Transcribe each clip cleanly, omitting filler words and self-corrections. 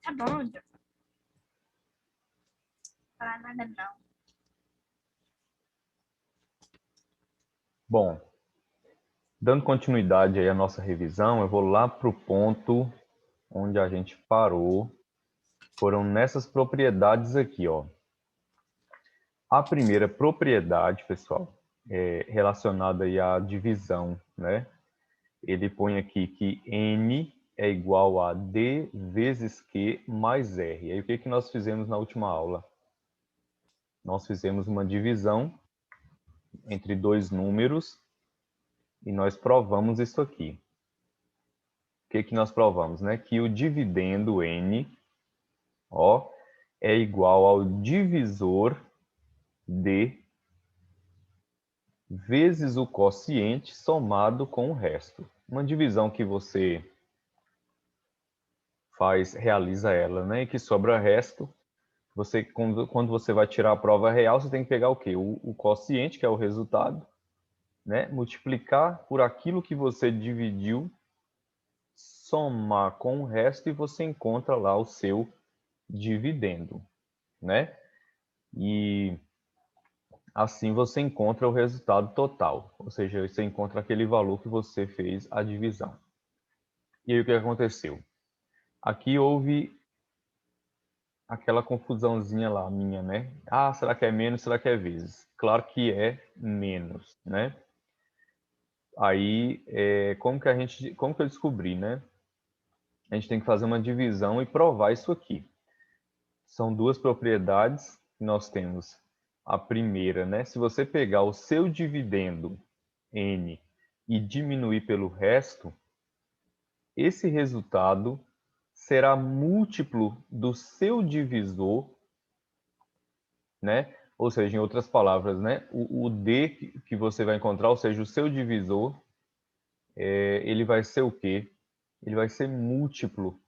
Tá bom, Jô. Falar nada não. Bom, dando continuidade aí à nossa revisão, eu vou lá para o ponto onde a gente parou. Foram nessas propriedades aqui, ó. A primeira propriedade, pessoal, é relacionada aí à divisão, né? Ele põe aqui que N é igual a D vezes Q mais R. E aí o que nós fizemos na última aula? Nós fizemos uma divisão entre dois números e nós provamos isso aqui. O que nós provamos, né? Que o dividendo N, ó, é igual ao divisor D vezes o quociente somado com o resto. Uma divisão que você realiza ela, né? E que sobra resto. Você, quando você vai tirar a prova real, você tem que pegar o quê? O quociente, que é o resultado, né? Multiplicar por aquilo que você dividiu, somar com o resto e você encontra lá o seu dividendo, né? E assim você encontra o resultado total, ou seja, você encontra aquele valor que você fez a divisão. E aí o que aconteceu? Aqui houve aquela confusãozinha lá minha, né? Ah, será que é menos, será que é vezes? Claro que é menos, né? Aí, como que eu descobri, né? A gente tem que fazer uma divisão e provar isso aqui. São duas propriedades que nós temos. A primeira, né? Se você pegar o seu dividendo N e diminuir pelo resto, esse resultado será múltiplo do seu divisor, né? Ou seja, em outras palavras, né? O D que você vai encontrar, ou seja, o seu divisor, ele vai ser o quê? Ele vai ser múltiplo,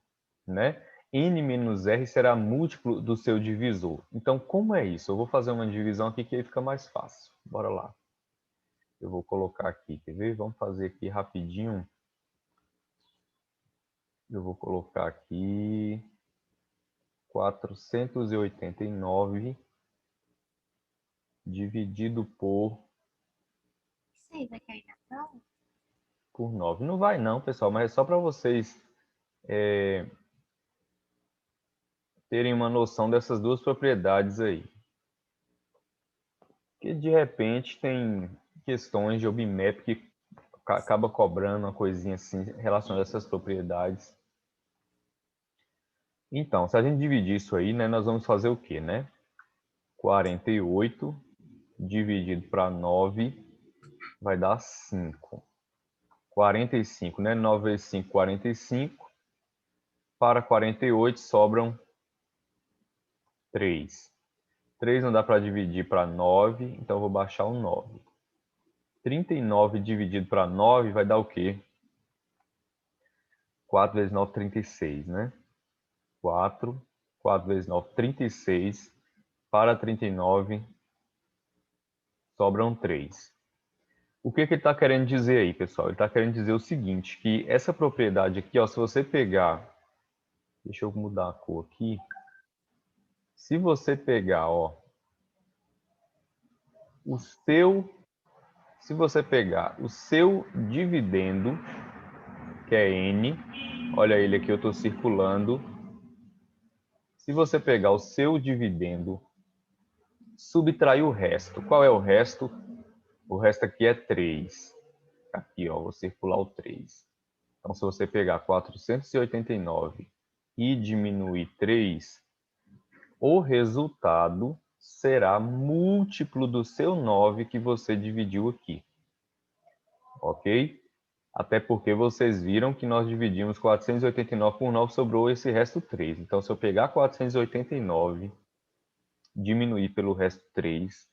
né? N menos R será múltiplo do seu divisor. Então, como é isso? Eu vou fazer uma divisão aqui que aí fica mais fácil. Bora lá. Eu vou colocar aqui, quer ver? Vamos fazer aqui rapidinho. Eu vou colocar aqui 489 dividido Isso aí vai cair na prova? por 9. Não vai não, pessoal, mas é só para vocês terem uma noção dessas duas propriedades aí. Que de repente tem questões de OBMAP que acaba cobrando uma coisinha assim relacionada a essas propriedades. Então, se a gente dividir isso aí, né, nós vamos fazer o quê, né? 48 dividido para 9 vai dar 5. 45, né? 9 vezes 5, 45. Para 48 sobram 3. 3 não dá para dividir para 9, então eu vou baixar o 9. 39 dividido para 9 vai dar o quê? 4 vezes 9, 36, né? 4. 4 vezes 9, 36. Para 39, sobram 3. O que ele está querendo dizer aí, pessoal? Ele está querendo dizer o seguinte, que essa propriedade aqui, ó, se você pegar... Deixa eu mudar a cor aqui. Se você pegar, ó, se você pegar o seu dividendo, que é N, olha ele aqui, eu estou circulando. Se você pegar o seu dividendo, subtrair o resto. Qual é o resto? O resto aqui é 3. Aqui, ó, vou circular o 3. Então, se você pegar 489 e diminuir 3, o resultado será múltiplo do seu 9 que você dividiu aqui. Ok? Até porque vocês viram que nós dividimos 489 por 9, sobrou esse resto 3. Então, se eu pegar 489, diminuir pelo resto 3,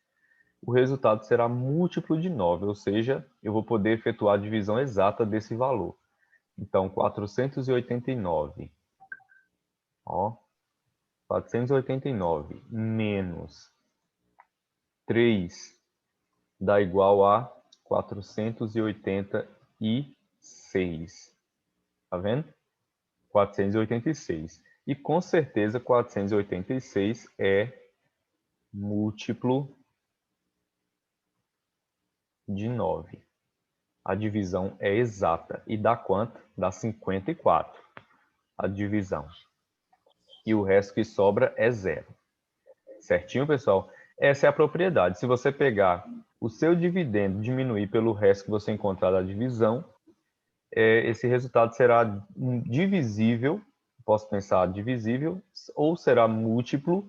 o resultado será múltiplo de 9, ou seja, eu vou poder efetuar a divisão exata desse valor. Então, 489, ó, 489 menos 3 dá igual a 486. Tá vendo? 486. E com certeza 486 é múltiplo de 9. A divisão é exata. E dá quanto? Dá 54. A divisão. E o resto que sobra é 0. Certinho, pessoal? Essa é a propriedade. Se você pegar o seu dividendo e diminuir pelo resto que você encontrar da divisão, esse resultado será divisível, posso pensar divisível, ou será múltiplo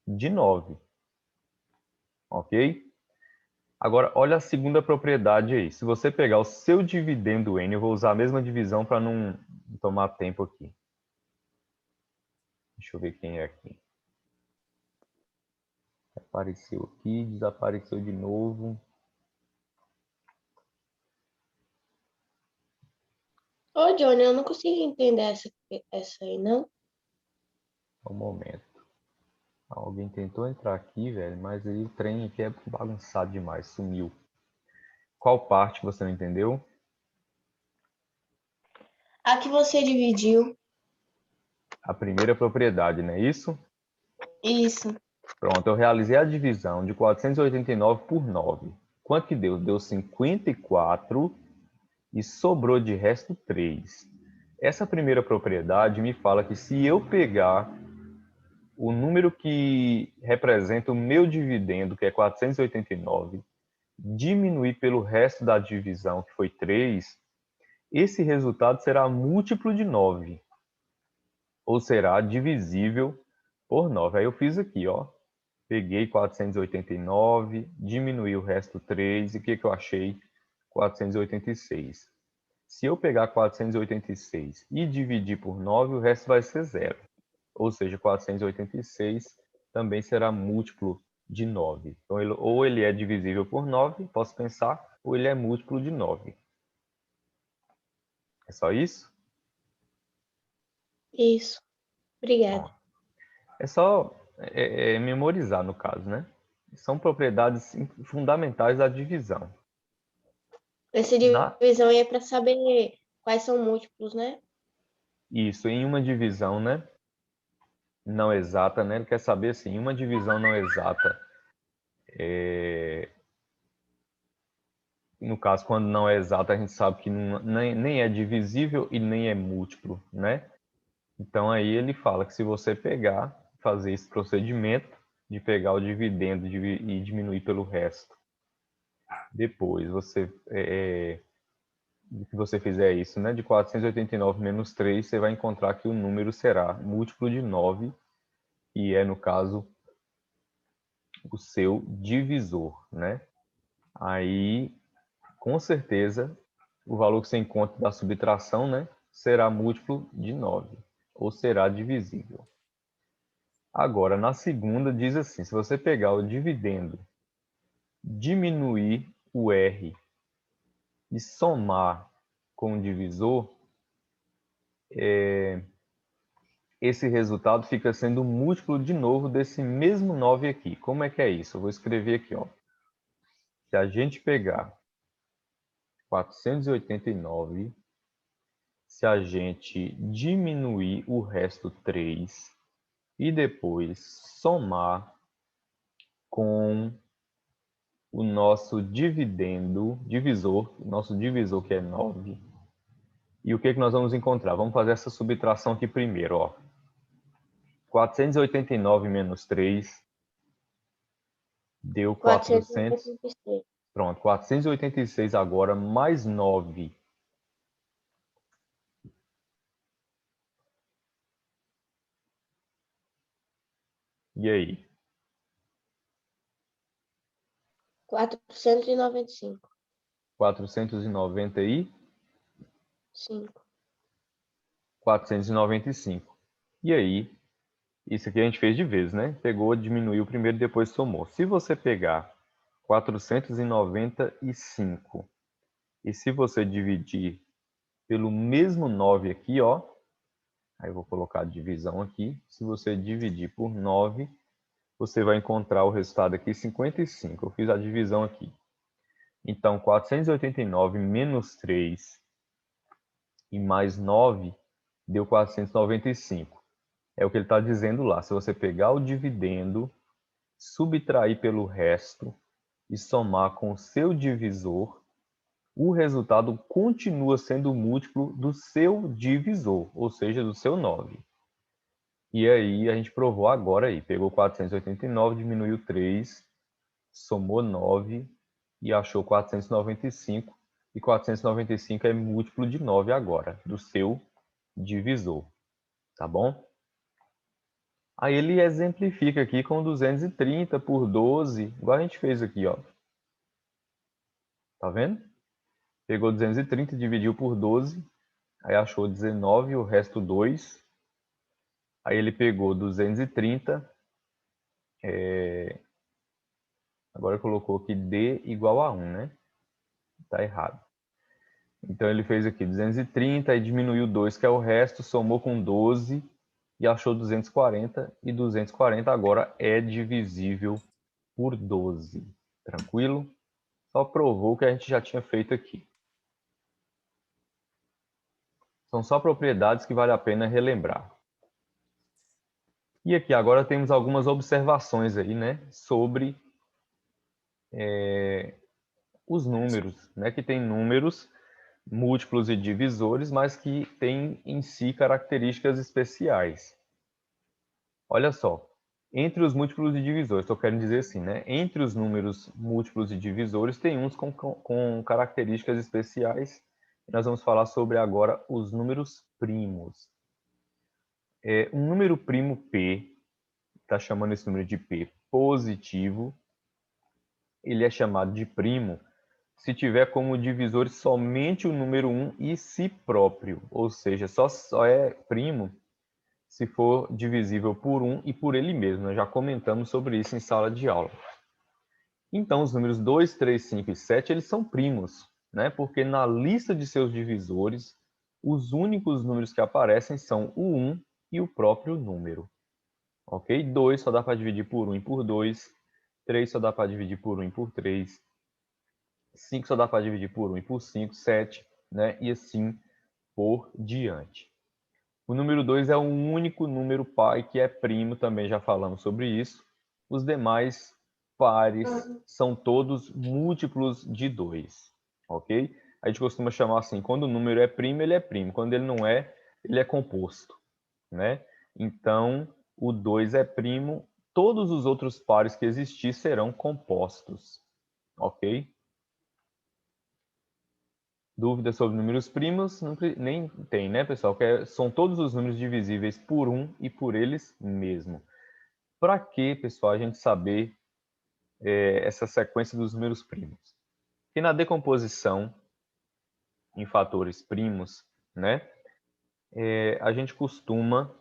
de 9. Ok? Agora, olha a segunda propriedade aí. Se você pegar o seu dividendo n, eu vou usar a mesma divisão para não tomar tempo aqui. Deixa eu ver quem é aqui. Apareceu aqui, desapareceu de novo. Ô, Johnny, eu não consigo entender essa aí, não. Um momento. Alguém tentou entrar aqui, velho, mas aí o trem aqui é bagunçado demais, sumiu. Qual parte você não entendeu? A que você dividiu. A primeira propriedade, não é isso? Isso. Pronto, eu realizei a divisão de 489 por 9. Quanto que deu? Deu 54 e sobrou de resto 3. Essa primeira propriedade me fala que se eu pegar o número que representa o meu dividendo, que é 489, diminuir pelo resto da divisão, que foi 3, esse resultado será múltiplo de 9, ou será divisível por 9. Aí eu fiz aqui, ó. Peguei 489, diminui o resto 3, e o que eu achei? 486. Se eu pegar 486 e dividir por 9, o resto vai ser 0. Ou seja, 486 também será múltiplo de 9. Então, ou ele é divisível por 9, posso pensar, ou ele é múltiplo de 9. É só isso? Isso. Obrigada. Pronto. É só memorizar, no caso, né? São propriedades fundamentais da divisão. Essa divisão aí é para saber quais são múltiplos, né? Isso, em uma divisão, né? Não exata, né? Ele quer saber assim, em uma divisão não exata, no caso, quando não é exata, a gente sabe que nem é divisível e nem é múltiplo, né? Então aí ele fala que se você pegar, fazer esse procedimento de pegar o dividendo e diminuir pelo resto, depois você que você fizer isso, né? De 489 menos 3, você vai encontrar que o número será múltiplo de 9, e é, no caso, o seu divisor, né? Aí, com certeza, o valor que você encontra da subtração, né? Será múltiplo de 9, ou será divisível. Agora, na segunda, diz assim, se você pegar o dividendo, diminuir o R e somar com o divisor, esse resultado fica sendo múltiplo de novo desse mesmo 9 aqui. Como é que é isso? Eu vou escrever aqui, ó. Se a gente pegar 489, se a gente diminuir o resto 3 e depois somar com o nosso divisor, o nosso divisor que é 9, e o que nós vamos encontrar? Vamos fazer essa subtração aqui primeiro, ó. 489 menos 3 deu 400. 486. Pronto, 486 agora, mais 9. E aí? 495. 490 e 5. 495. E aí? Isso aqui a gente fez de vez, né? Pegou, diminuiu primeiro e depois somou. Se você pegar 495 e se você dividir pelo mesmo 9 aqui, ó. Aí eu vou colocar a divisão aqui. Se você dividir por 9, você vai encontrar o resultado aqui, 55. Eu fiz a divisão aqui. Então, 489 menos 3 e mais 9 deu 495. É o que ele está dizendo lá. Se você pegar o dividendo, subtrair pelo resto e somar com o seu divisor, o resultado continua sendo o múltiplo do seu divisor, ou seja, do seu 9. E aí a gente provou agora aí. Pegou 489, diminuiu 3, somou 9 e achou 495. E 495 é múltiplo de 9 agora, do seu divisor. Tá bom? Aí ele exemplifica aqui com 230 por 12, igual a gente fez aqui, ó. Tá vendo? Pegou 230 e dividiu por 12, aí achou 19, o resto 2. Aí ele pegou 230, agora colocou aqui D igual a 1, né? Tá errado. Então ele fez aqui 230 e diminuiu 2, que é o resto, somou com 12 e achou 240. E 240 agora é divisível por 12. Tranquilo? Só provou o que a gente já tinha feito aqui. São só propriedades que vale a pena relembrar. E aqui agora temos algumas observações aí, né, sobre os números, né, que tem números múltiplos e divisores, mas que têm em si características especiais. Olha só, entre os múltiplos e divisores, estou querendo dizer assim, né, entre os números múltiplos e divisores tem uns com características especiais. Nós vamos falar sobre agora os números primos. Um número primo P, está chamando esse número de P positivo, ele é chamado de primo se tiver como divisor somente o número 1 e si próprio, ou seja, só é primo se for divisível por 1 e por ele mesmo. Nós já comentamos sobre isso em sala de aula. Então, os números 2, 3, 5 e 7, eles são primos, né? Porque na lista de seus divisores, os únicos números que aparecem são o 1 e o próprio número. Ok? 2 só dá para dividir por 1 e por 2. 3 só dá para dividir por 1 e por 3. 5 só dá para dividir por 1 e por 5. 7, né? E assim por diante. O número 2 é o único número par que é primo, também já falamos sobre isso. Os demais pares são todos múltiplos de 2. Ok? A gente costuma chamar assim, quando o número é primo, ele é primo. Quando ele não é, ele é composto. Né? Então, o 2 é primo, todos os outros pares que existir serão compostos. Ok? Dúvidas sobre números primos? Nem tem, né, pessoal? São todos os números divisíveis por 1 e por eles mesmo. Para que, pessoal, a gente saber essa sequência dos números primos? Porque na decomposição em fatores primos, né, a gente costuma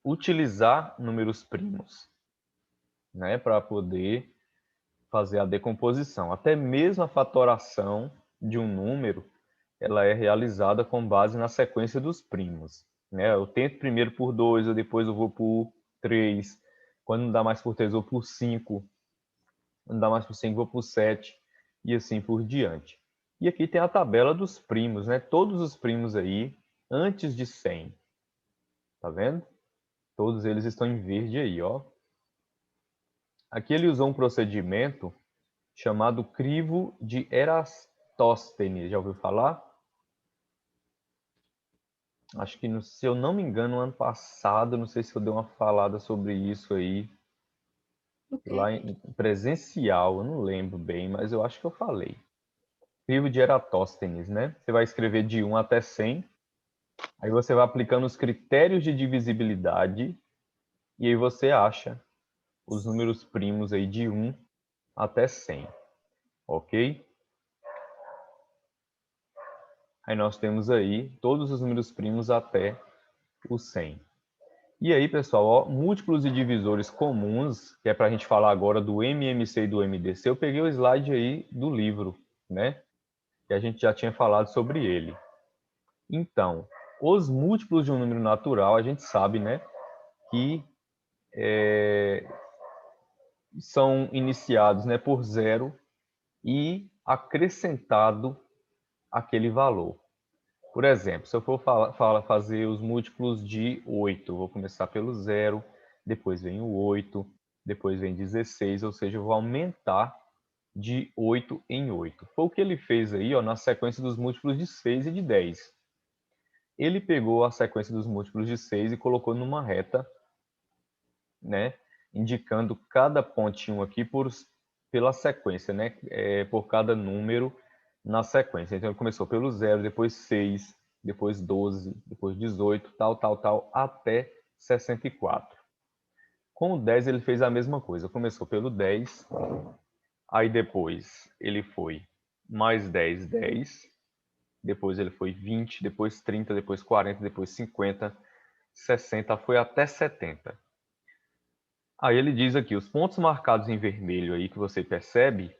utilizar números primos, né, para poder fazer a decomposição. Até mesmo a fatoração de um número, ela é realizada com base na sequência dos primos. Né? Eu tento primeiro por 2, depois eu vou por 3. Quando não dá mais por 3, eu vou por 5. Quando não dá mais por 5, eu vou por 7. E assim por diante. E aqui tem a tabela dos primos, né? Todos os primos aí, antes de 100. Tá vendo? Todos eles estão em verde aí, ó. Aqui ele usou um procedimento chamado crivo de Eratóstenes. Já ouviu falar? Acho que, se eu não me engano, no ano passado, não sei se eu dei uma falada sobre isso aí, lá em presencial, eu não lembro bem, mas eu acho que eu falei. Crivo de Eratóstenes, né? Você vai escrever de 1 até 100, aí você vai aplicando os critérios de divisibilidade, e aí você acha os números primos aí de 1 até 100, ok? Aí nós temos aí todos os números primos até o 100. E aí, pessoal, ó, múltiplos e divisores comuns, que é para a gente falar agora do MMC e do MDC, eu peguei o slide aí do livro, né? Que a gente já tinha falado sobre ele. Então, os múltiplos de um número natural, a gente sabe, né? Que são iniciados, né, por 0 e acrescentado aquele valor. Por exemplo, se eu for fazer os múltiplos de 8, eu vou começar pelo 0, depois vem o 8, depois vem 16, ou seja, eu vou aumentar de 8 em 8. Foi o que ele fez aí, ó, na sequência dos múltiplos de 6 e de 10. Ele pegou a sequência dos múltiplos de 6 e colocou numa reta, né, indicando cada pontinho aqui pela sequência, né, por cada número na sequência. Então, ele começou pelo 0, depois 6, depois 12, depois 18, tal, até 64. Com o 10, ele fez a mesma coisa. Começou pelo 10, aí depois ele foi mais 10, 10. Depois ele foi 20, depois 30, depois 40, depois 50, 60, foi até 70. Aí ele diz aqui, os pontos marcados em vermelho aí que você percebe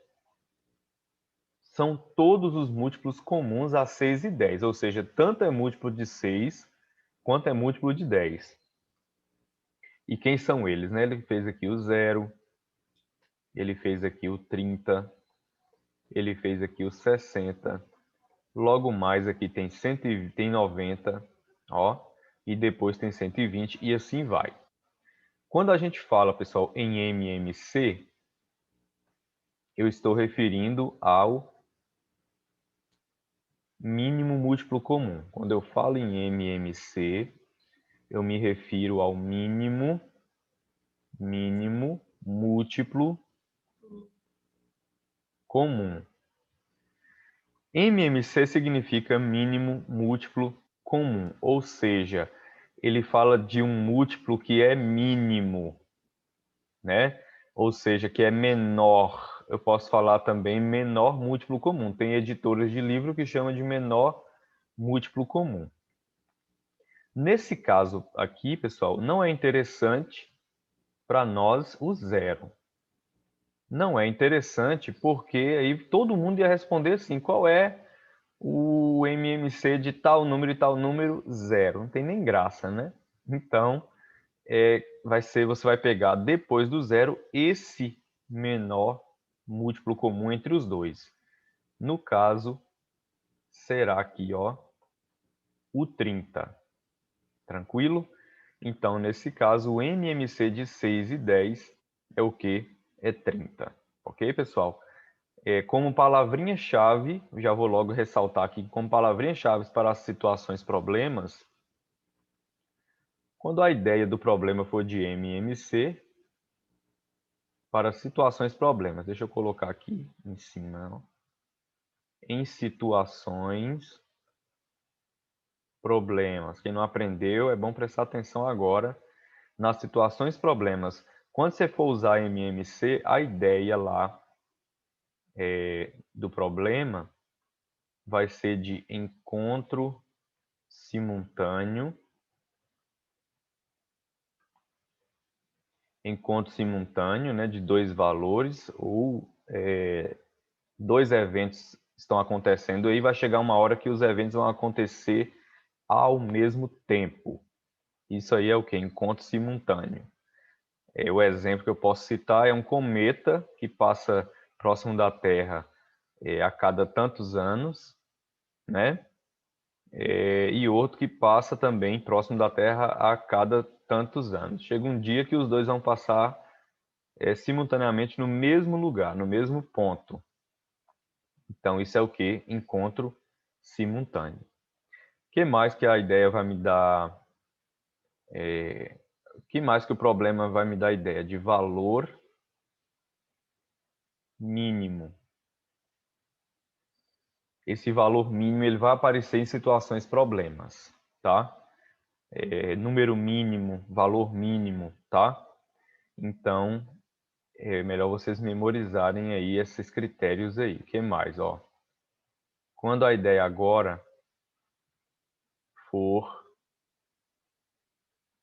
são todos os múltiplos comuns a 6 e 10, ou seja, tanto é múltiplo de 6 quanto é múltiplo de 10. E quem são eles, né? Ele fez aqui o 0, ele fez aqui o 30, ele fez aqui o 60, logo mais aqui tem 100, tem 90, ó, e depois tem 120 e assim vai. Quando a gente fala, pessoal, em MMC, eu estou referindo ao mínimo múltiplo comum. Quando eu falo em MMC, eu me refiro ao mínimo múltiplo comum. MMC significa mínimo múltiplo comum, ou seja, ele fala de um múltiplo que é mínimo, né? Ou seja, que é menor. Eu posso falar também menor múltiplo comum. Tem editoras de livro que chamam de menor múltiplo comum. Nesse caso aqui, pessoal, não é interessante para nós o 0. Não é interessante porque aí todo mundo ia responder assim, qual é o MMC de tal número e tal número? 0. Não tem nem graça, né? Então, você vai pegar depois do 0 esse menor múltiplo comum entre os dois. No caso, será aqui, ó, o 30. Tranquilo? Então, nesse caso, o MMC de 6 e 10 é o que? É 30. Ok, pessoal? Como palavrinha-chave, já vou logo ressaltar aqui, como palavrinha-chave para as situações problemas, quando a ideia do problema for de MMC, para situações problemas, deixa eu colocar aqui em cima, ó. Em situações problemas. Quem não aprendeu, é bom prestar atenção agora nas situações problemas. Quando você for usar MMC, a ideia lá do problema vai ser de encontro simultâneo. Encontro simultâneo, né, de dois valores ou dois eventos estão acontecendo aí, vai chegar uma hora que os eventos vão acontecer ao mesmo tempo. Isso aí é o que? Encontro simultâneo. O exemplo que eu posso citar é um cometa que passa próximo da Terra a cada tantos anos, né? E outro que passa também próximo da Terra a cada tantos anos. Chega um dia que os dois vão passar simultaneamente no mesmo lugar, no mesmo ponto. Então, isso é o que? Encontro simultâneo. O que mais que a ideia vai me dar? O que mais que o problema vai me dar ideia? De valor mínimo. Esse valor mínimo ele vai aparecer em situações problemas, tá? Número mínimo, valor mínimo, tá? Então, é melhor vocês memorizarem aí esses critérios aí. O que mais, ó? Quando a ideia agora for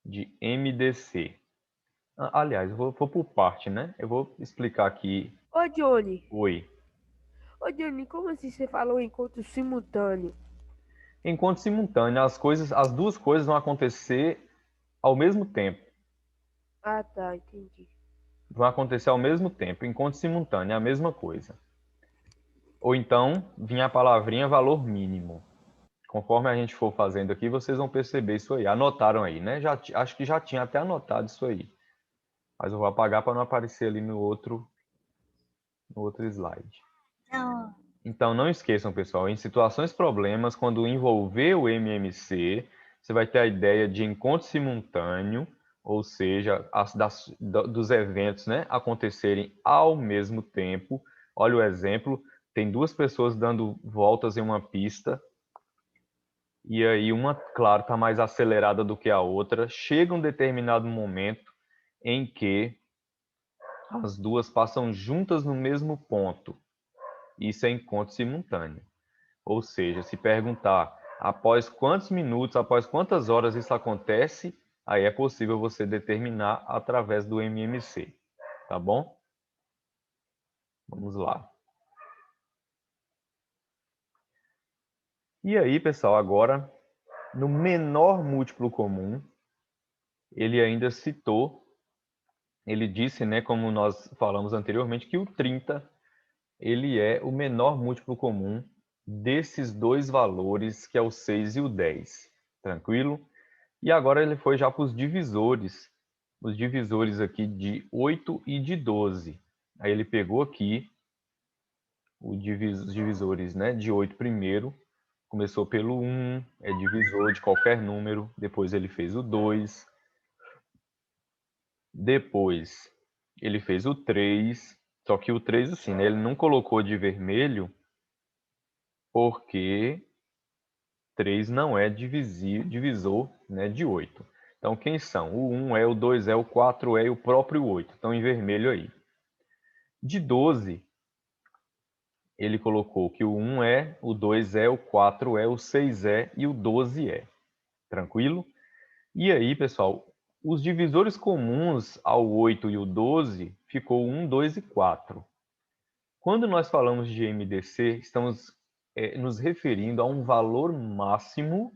de MDC. Aliás, eu vou por parte, né? Eu vou explicar aqui. Ô, Johnny. Oi. Ô, Johnny, como assim você falou encontro simultâneo? Enquanto simultâneo, as duas coisas vão acontecer ao mesmo tempo. Ah, tá, entendi. Vão acontecer ao mesmo tempo. Encontro simultâneo é a mesma coisa. Ou então, vinha a palavrinha valor mínimo. Conforme a gente for fazendo aqui, vocês vão perceber isso aí. Anotaram aí, né? Acho que já tinha até anotado isso aí. Mas eu vou apagar para não aparecer ali no outro slide. Não. Então, não esqueçam, pessoal, em situações problemas, quando envolver o MMC, você vai ter a ideia de encontro simultâneo, ou seja, dos eventos, né, acontecerem ao mesmo tempo. Olha o exemplo, tem duas pessoas dando voltas em uma pista, e aí uma, claro, está mais acelerada do que a outra. Chega um determinado momento em que as duas passam juntas no mesmo ponto. Isso é encontro simultâneo. Ou seja, se perguntar após quantos minutos, após quantas horas isso acontece, aí é possível você determinar através do MMC. Tá bom? Vamos lá. E aí, pessoal, agora, no menor múltiplo comum, ele ainda citou, ele disse, né, como nós falamos anteriormente, que o 30 ele é o menor múltiplo comum desses dois valores, que é o 6 e o 10. Tranquilo? E agora ele foi já para os divisores aqui de 8 e de 12. Aí ele pegou aqui os divisores, né, de 8 primeiro, começou pelo 1, é divisor de qualquer número, depois ele fez o 2, depois ele fez o 3, só que o 3 assim, né, ele não colocou de vermelho, porque 3 não é divisor, né, de 8. Então, quem são? O 1 é, o 2 é, o 4 é e o próprio 8. Estão em vermelho aí. De 12, ele colocou que o 1 é, o 2 é, o 4 é, o 6 é e o 12 é. Tranquilo? E aí, pessoal, os divisores comuns ao 8 e o 12 ficou 1, 2 e 4. Quando nós falamos de MDC, estamos nos referindo a um valor máximo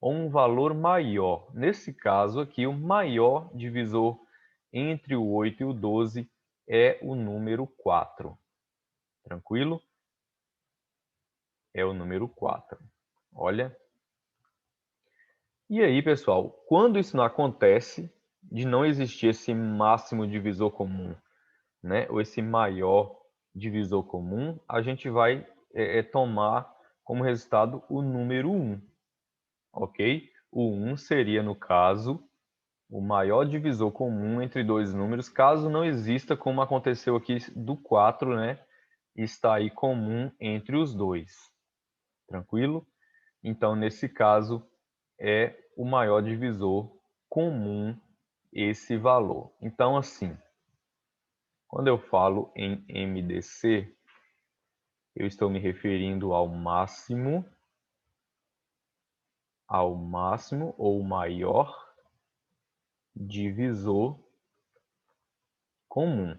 ou um valor maior. Nesse caso aqui, o maior divisor entre o 8 e o 12 é o número 4. Tranquilo? É o número 4. Olha. E aí, pessoal, quando isso não acontece, de não existir esse máximo divisor comum, né, ou esse maior divisor comum, a gente vai tomar como resultado o número 1. Ok? O 1 seria, no caso, o maior divisor comum entre dois números, caso não exista, como aconteceu aqui do 4, né? Está aí comum entre os dois. Tranquilo? Então, nesse caso, é o maior divisor comum esse valor. Então, assim, quando eu falo em MDC, eu estou me referindo ao máximo ou maior divisor comum.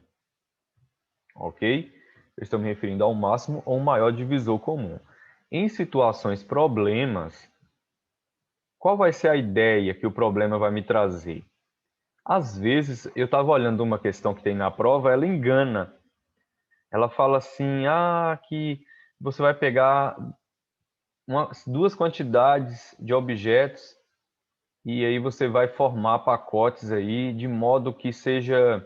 Ok? Eu estou me referindo ao máximo ou maior divisor comum. Em situações problemas, qual vai ser a ideia que o problema vai me trazer? Às vezes, eu estava olhando uma questão que tem na prova, ela engana. Ela fala assim, que você vai pegar duas quantidades de objetos e aí você vai formar pacotes aí de modo que seja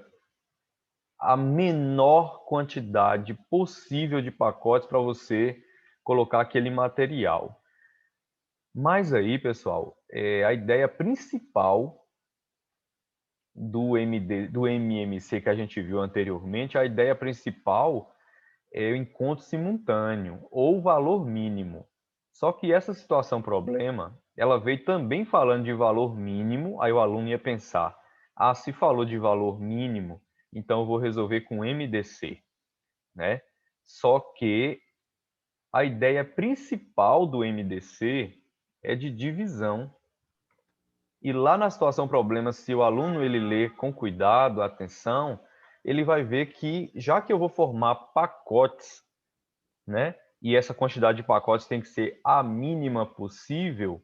a menor quantidade possível de pacotes para você colocar aquele material. Mas aí, pessoal, a ideia principal do MMC que a gente viu anteriormente, a ideia principal é o encontro simultâneo ou valor mínimo. Só que essa situação problema, ela veio também falando de valor mínimo, aí o aluno ia pensar, se falou de valor mínimo, então eu vou resolver com MDC, né? Só que a ideia principal do MDC é de divisão. E lá na situação problema, se o aluno ele ler com cuidado, atenção, ele vai ver que já que eu vou formar pacotes, né? E essa quantidade de pacotes tem que ser a mínima possível,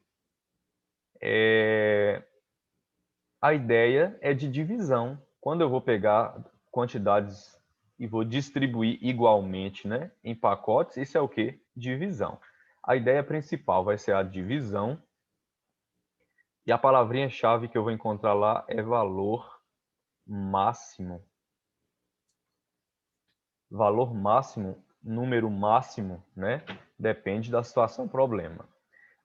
a ideia é de divisão. Quando eu vou pegar quantidades e vou distribuir igualmente, né, em pacotes, isso é o quê? Divisão. A ideia principal vai ser a divisão. E a palavrinha-chave que eu vou encontrar lá é valor máximo. Valor máximo, número máximo, né? Depende da situação problema.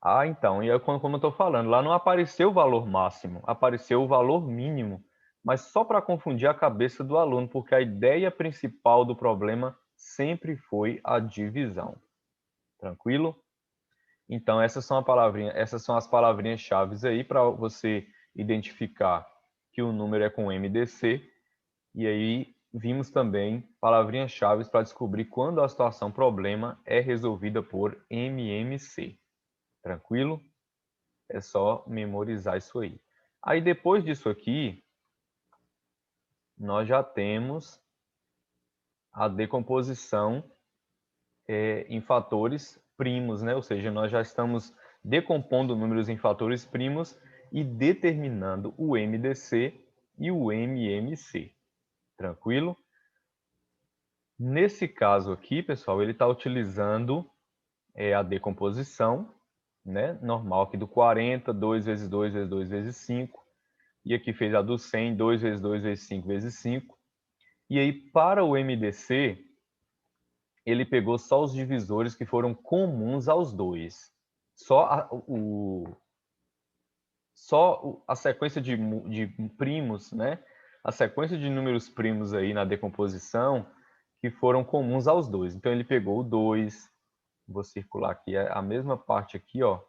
Ah, então, e como eu estou falando, lá não apareceu o valor máximo, apareceu o valor mínimo, mas só para confundir a cabeça do aluno, porque a ideia principal do problema sempre foi a divisão. Tranquilo? Então, essas são as palavrinhas-chave aí para você identificar que o número é com MDC. E aí, vimos também palavrinhas-chave para descobrir quando a situação problema é resolvida por MMC. Tranquilo? É só memorizar isso aí. Aí, depois disso aqui, nós já temos a decomposição em fatores primos, né? Ou seja, nós já estamos decompondo números em fatores primos e determinando o MDC e o MMC. Tranquilo? Nesse caso aqui, pessoal, ele está utilizando a decomposição, né? Normal aqui do 40, 2 vezes 2 vezes 2 vezes 5. E aqui fez a do 100, 2 vezes 2 vezes 5 vezes 5. E aí, para o MDC, ele pegou só os divisores que foram comuns aos dois. Só a sequência de primos, né? A sequência de números primos aí na decomposição que foram comuns aos dois. Então, ele pegou o 2, vou circular aqui a mesma parte aqui, ó,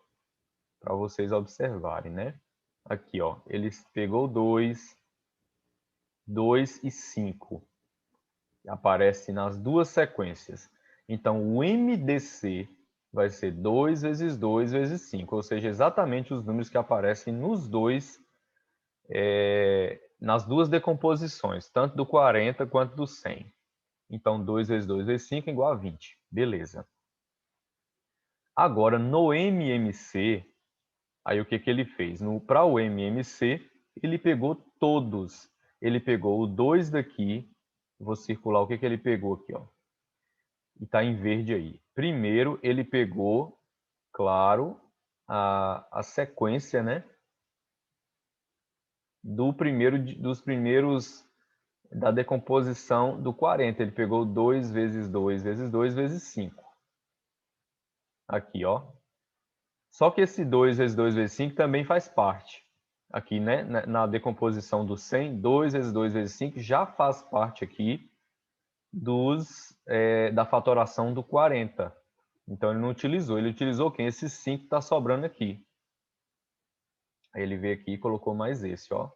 para vocês observarem, né? Aqui, ó, ele pegou 2, 2 e 5. Aparece nas duas sequências. Então, o MDC vai ser 2 vezes 2 vezes 5, ou seja, exatamente os números que aparecem nos dois, nas duas decomposições, tanto do 40 quanto do 100. Então, 2 vezes 2 vezes 5 é igual a 20. Beleza. Agora, no MMC, aí o que ele fez? Para o MMC, ele pegou todos. Ele pegou o 2 daqui, vou circular o que ele pegou aqui, ó. E está em verde aí. Primeiro, ele pegou, claro, a sequência, né? Dos primeiros da decomposição do 40. Ele pegou 2 vezes 2 vezes 2 vezes 5. Aqui, ó. Só que esse 2 vezes 2 vezes 5 também faz parte. Aqui, né? Na decomposição do 100, 2 vezes 2 vezes 5 já faz parte aqui da fatoração do 40. Então, ele não utilizou. Ele utilizou quem? Esse 5 está sobrando aqui. Aí ele veio aqui e colocou mais esse, ó.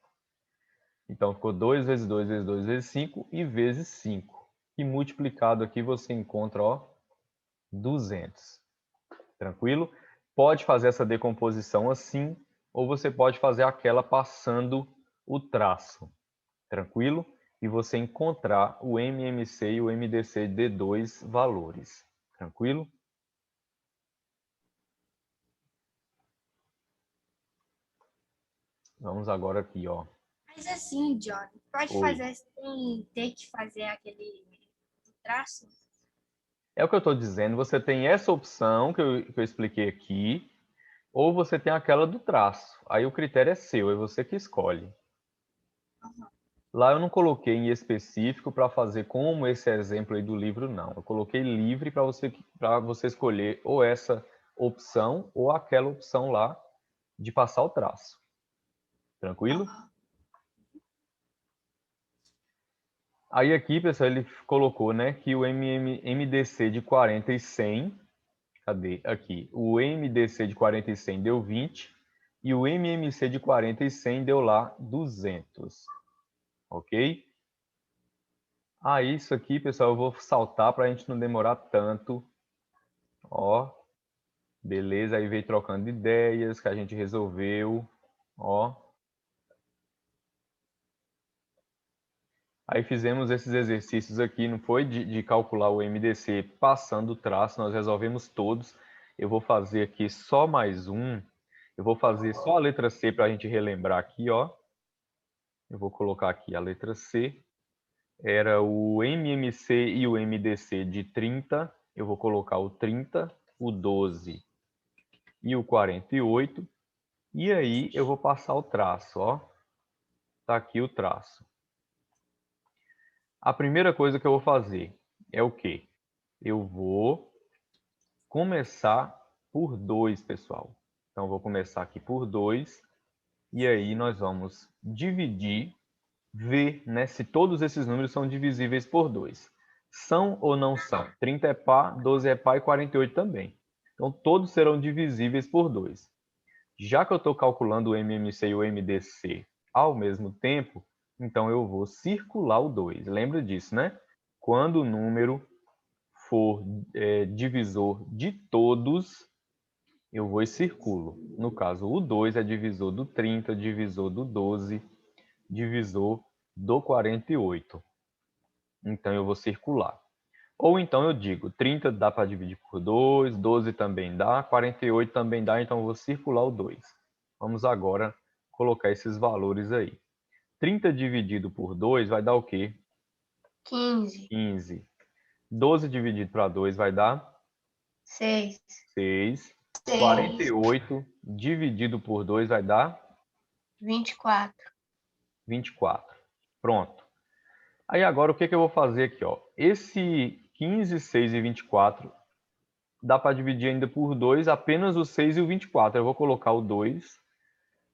Então, ficou 2 vezes 2 vezes 2 vezes 5 e vezes 5. E multiplicado aqui você encontra, ó, 200. Tranquilo? Pode fazer essa decomposição assim, ou você pode fazer aquela passando o traço. Tranquilo? E você encontrar o MMC e o MDC de dois valores. Tranquilo? Vamos agora aqui, ó. Mas assim, John, pode Oi. fazer sem ter que fazer aquele traço? É o que eu estou dizendo, você tem essa opção que eu expliquei aqui, ou você tem aquela do traço. Aí o critério é seu, é você que escolhe. Lá eu não coloquei em específico para fazer como esse exemplo aí do livro, não. Eu coloquei livre para você escolher ou essa opção ou aquela opção lá de passar o traço. Tranquilo? Aí aqui, pessoal, ele colocou, né, que o MDC de 40 e 100, cadê? Aqui. O MDC de 40 e 100 deu 20 e o MMC de 40 e 100 deu lá 200. Ok? Isso aqui, pessoal, eu vou saltar para a gente não demorar tanto. Ó, beleza, aí veio trocando ideias que a gente resolveu. Ó. Aí fizemos esses exercícios aqui, não foi de calcular o MDC passando o traço, nós resolvemos todos. Eu vou fazer aqui só mais um. Eu vou fazer só a letra C para a gente relembrar aqui, ó. Eu vou colocar aqui a letra C. Era o MMC e o MDC de 30. Eu vou colocar o 30. o 12 e o 48. E aí eu vou passar o traço, ó. Tá aqui o traço. A primeira coisa que eu vou fazer é o quê? Eu vou começar por 2, pessoal. Então, eu vou começar aqui por 2. E aí nós vamos dividir, ver, né, se todos esses números são divisíveis por 2. São ou não são? 30 é par, 12 é par e 48 também. Então, todos serão divisíveis por 2. Já que eu estou calculando o MMC e o MDC ao mesmo tempo, então eu vou circular o 2. Lembra disso, né? Quando o número for divisor de todos, eu vou e circulo. No caso, o 2 é divisor do 30, divisor do 12, divisor do 48. Então, eu vou circular. Ou então eu digo, 30 dá para dividir por 2, 12 também dá, 48 também dá, então eu vou circular o 2. Vamos agora colocar esses valores aí. 30 dividido por 2 vai dar o quê? 15. 15. 12 dividido para 2 vai dar 6. 6. 48 dividido por 2 vai dar 24. 24. Pronto. Aí agora o que eu vou fazer aqui, ó? Esse 15, 6 e 24 dá para dividir ainda por 2, apenas o 6 e o 24. Eu vou colocar o 2,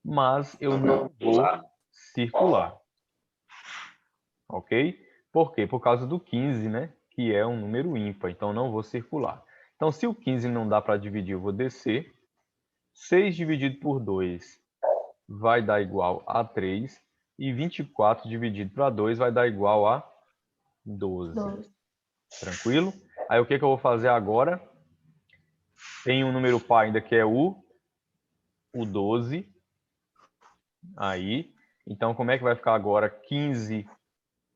mas eu não vou circular. Ok? Por quê? Por causa do 15, né? Que é um número ímpar, então não vou circular. Então, se o 15 não dá para dividir, eu vou descer. 6 dividido por 2 vai dar igual a 3. E 24 dividido para 2 vai dar igual a 12. Tranquilo? Aí o que eu vou fazer agora? Tem um número par ainda que é o 12. Aí, então como é que vai ficar agora? 15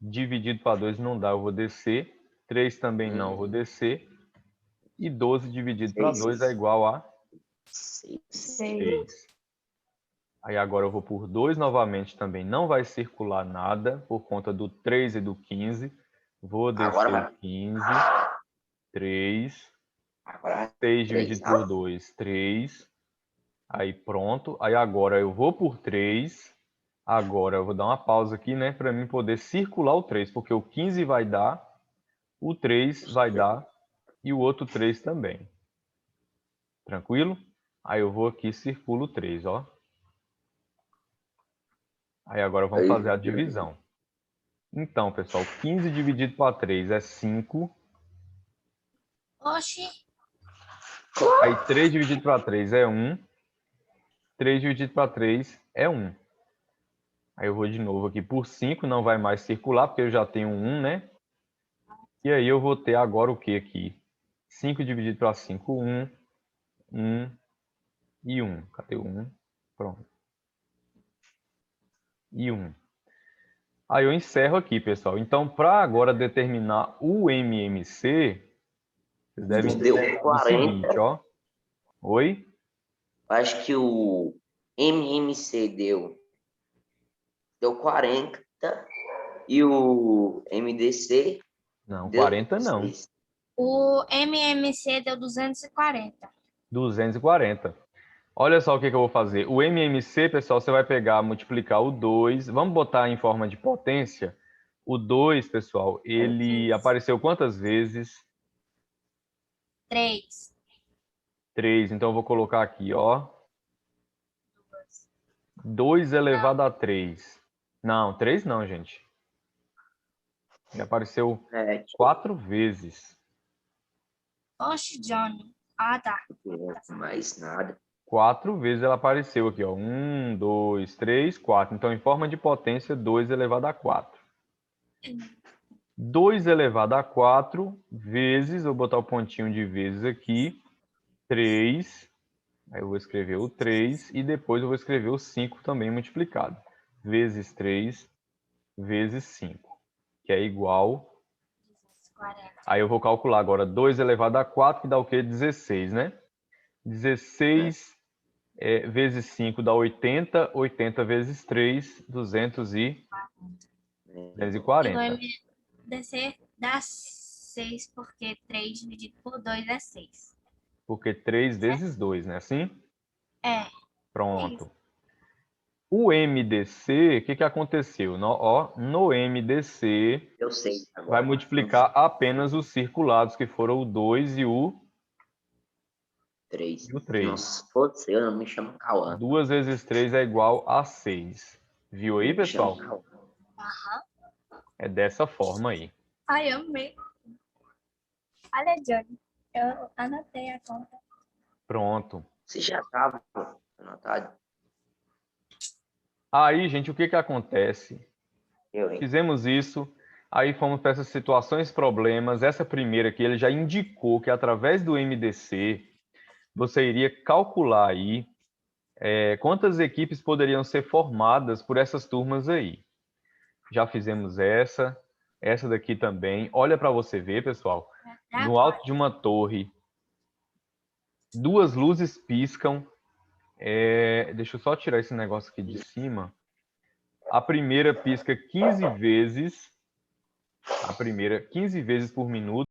dividido para 2 não dá, eu vou descer. 3 também não, eu vou descer. E 12 dividido para 2 é igual a 6. Aí agora eu vou por 2 novamente, também não vai circular nada, por conta do 3 e do 15. Vou descer o 15. 3. 6 dividido por 2, 3. Aí pronto. Aí agora eu vou por 3. Agora eu vou dar uma pausa aqui, né? Para mim poder circular o 3. Porque o 15 vai dar, o 3 vai dar e o outro 3 também. Tranquilo? Aí eu vou aqui e circulo o 3, ó. Aí agora vamos fazer a divisão. Então, pessoal, 15 dividido para 3 é 5. Oxi, Aí 3 dividido para 3 é 1. 3 dividido para 3 é 1. Aí eu vou de novo aqui por 5, não vai mais circular, porque eu já tenho 1, né? E aí eu vou ter agora o que aqui? 5 dividido para 5, 1, 1 e 1. Cadê o 1? Pronto. E 1. Aí eu encerro aqui, pessoal. Então, para agora determinar o MMC, vocês devem ter Deu o 40. seguinte, ó. Oi? Acho que o MMC deu 40 e o MDC Não, deu 40 não. 6. o MMC deu 240. 240. Olha só o que eu vou fazer. O MMC, pessoal, você vai pegar, multiplicar o 2. Vamos botar em forma de potência. O 2, pessoal, ele apareceu quantas vezes? 3. 3. Então eu vou colocar aqui, ó. 2 elevado a 3. Não, 3 não, gente. Ele apareceu 4 vezes. Oxi, Johnny. Ah, tá. Mais nada. 4 vezes ela apareceu aqui, ó. 1, 2, 3, 4. Então, em forma de potência, 2 elevado a 4. 2 elevado a 4 vezes, vou botar o pontinho de vezes aqui, 3. Aí eu vou escrever o 3 e depois eu vou escrever o 5 também multiplicado. Vezes 3 vezes 5, que é igual... 240. Aí eu vou calcular agora 2 elevado a 4, que dá o quê? 16, né? 16 vezes 5 dá 80. 80 vezes 3, 240. E o MDC dá 6, porque 3 dividido por 2 é 6. Porque 3 vezes 2, né? Assim? É. Pronto. O MDC, o que que aconteceu? No MDC, Eu sei vai agora. multiplicar apenas os circulados, que foram o 2 e o 3. e o 3. Nossa, foda-se, eu não me chamo Cauã. 2 vezes 3 é igual a 6. Viu aí, Me chamo pessoal? Cauã. Aham. É dessa forma aí. Ai, amei. Olha, Johnny, eu anotei a conta. Pronto. Você já estava anotado? Aí, gente, o que que acontece? Eu, hein? Fizemos isso, aí fomos para essas situações, problemas. Essa primeira aqui, ele já indicou que através do MDC, você iria calcular aí quantas equipes poderiam ser formadas por essas turmas aí. Já fizemos essa daqui também. Olha para você ver, pessoal. No alto de uma torre, 2 luzes piscam. Deixa eu só tirar esse negócio aqui de cima. A primeira pisca 15 vezes. A primeira 15 vezes por minuto.